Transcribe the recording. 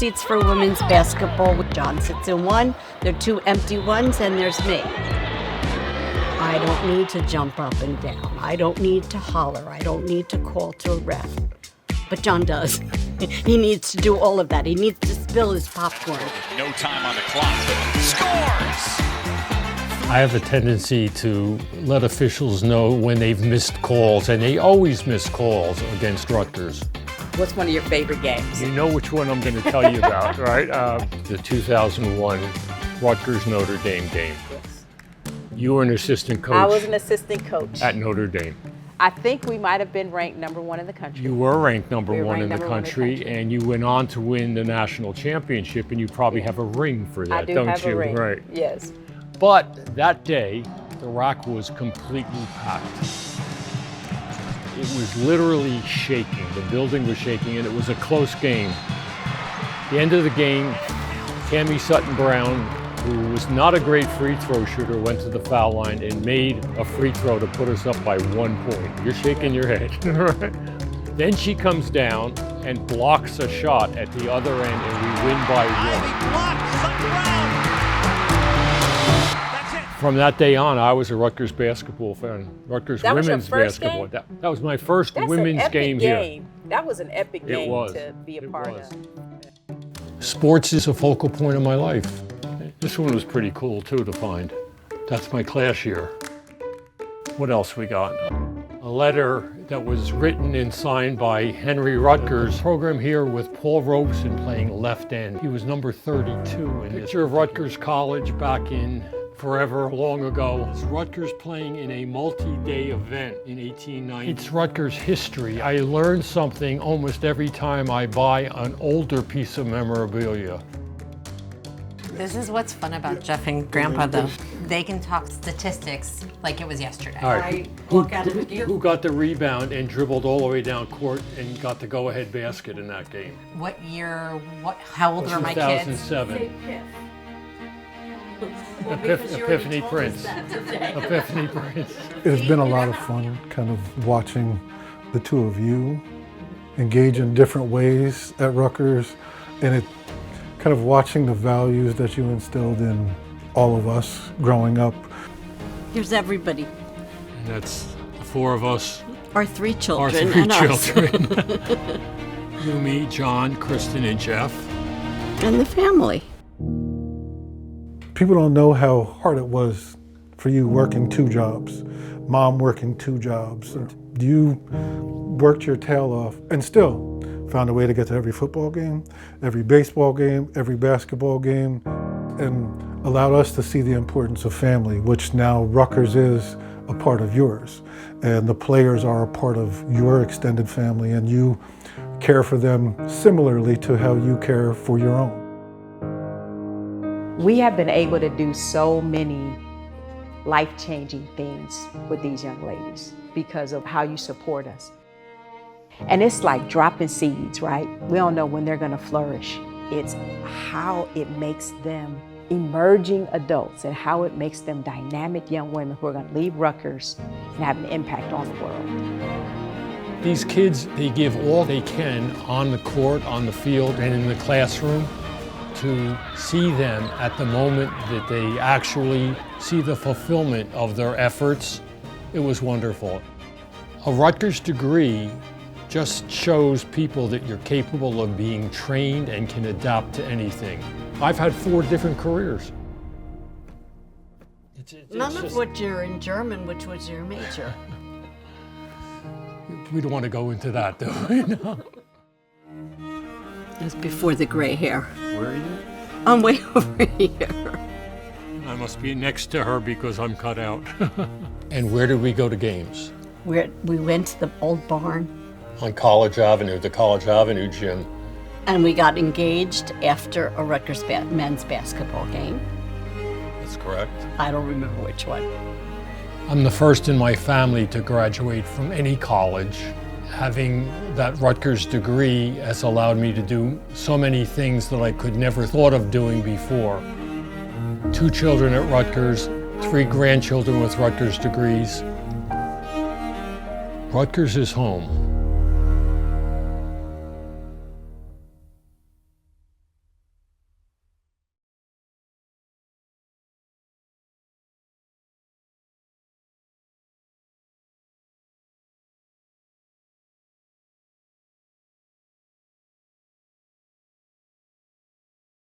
seats for women's basketball. John sits in one, there are two empty ones, and there's me. I don't need to jump up and down. I don't need to holler. I don't need to call to a ref. But John does. He needs to do all of that. He needs to spill his popcorn. No time on the clock. Scores! I have a tendency to let officials know when they've missed calls, and they always miss calls against Rutgers. What's one of your favorite games? You know which one I'm going to tell you about, right? The 2001 Rutgers-Notre Dame game. Yes. You were an assistant coach. I was an assistant coach. At Notre Dame. I think we might have been ranked #1 in the country. You were ranked number We were one ranked in the number one in the country, country. and you went on to win the national championship, and you probably have a ring for that, I do don't have you? a ring. Right. Yes. But that day, the RAC was completely packed. It was literally shaking. The building was shaking, and it was a close game. At the end of the game, Cammie Sutton-Brown, who was not a great free throw shooter, went to the foul line and made a free throw to put us up by 1 point. You're shaking your head. Then she comes down and blocks a shot at the other end, and we win by 1. Blocked, Sutton-Brown. That's it. From that day on, I was a Rutgers basketball fan. Rutgers That was your women's first basketball. game? That was my first That's women's an epic game here. That was an epic It game was. to be a It part was. of. Sports is a focal point of my life. This one was pretty cool too to find. That's my class year. What else we got? A letter that was written and signed by Henry Rutgers. Program here with Paul Robeson playing left end. He was number 32 in this. Picture of Rutgers College back in forever long ago. It's Rutgers playing in a multi-day event in 1890. It's Rutgers history. I learn something almost every time I buy an older piece of memorabilia. This is what's fun about Jeff and Grandpa, though. They can talk statistics like it was yesterday. All right. Who got the rebound and dribbled all the way down court and got the go-ahead basket in that game? What year, how old are my kids? 2007. Epiphany Prince. Epiphany Prince. It's been a lot of fun kind of watching the two of you engage in different ways at Rutgers, and it kind of watching the values that you instilled in all of us growing up. Here's everybody. And that's the four of us, Our three our children three and us. children. You, me, John, Kristen, and Jeff. And the family. People don't know how hard it was for you working 2 jobs, Mom working 2 jobs. And you worked your tail off and still found a way to get to every football game, every baseball game, every basketball game, and allowed us to see the importance of family, which now Rutgers is a part of yours. And the players are a part of your extended family, and you care for them similarly to how you care for your own. We have been able to do so many life-changing things with these young ladies because of how you support us. And it's like dropping seeds, right? We don't know when they're gonna flourish. It's how it makes them emerging adults and how it makes them dynamic young women who are gonna leave Rutgers and have an impact on the world. These kids, they give all they can on the court, on the field, and in the classroom to see them at the moment that they actually see the fulfillment of their efforts. It was wonderful. A Rutgers degree just shows people that you're capable of being trained and can adapt to anything. I've had 4 different careers. None of which are in German, which was your major. We don't want to go into that, do we? No. That's before the gray hair. Where are you? I'm way over here. I must be next to her because I'm cut out. And where did we go to games? We went to the old barn On College Avenue, the College Avenue gym. and we got engaged after a Rutgers men's basketball game. That's correct. I don't remember which one. I'm the first in my family to graduate from any college. Having that Rutgers degree has allowed me to do so many things that I could never thought of doing before. 2 children at Rutgers, 3 grandchildren with Rutgers degrees. Rutgers is home.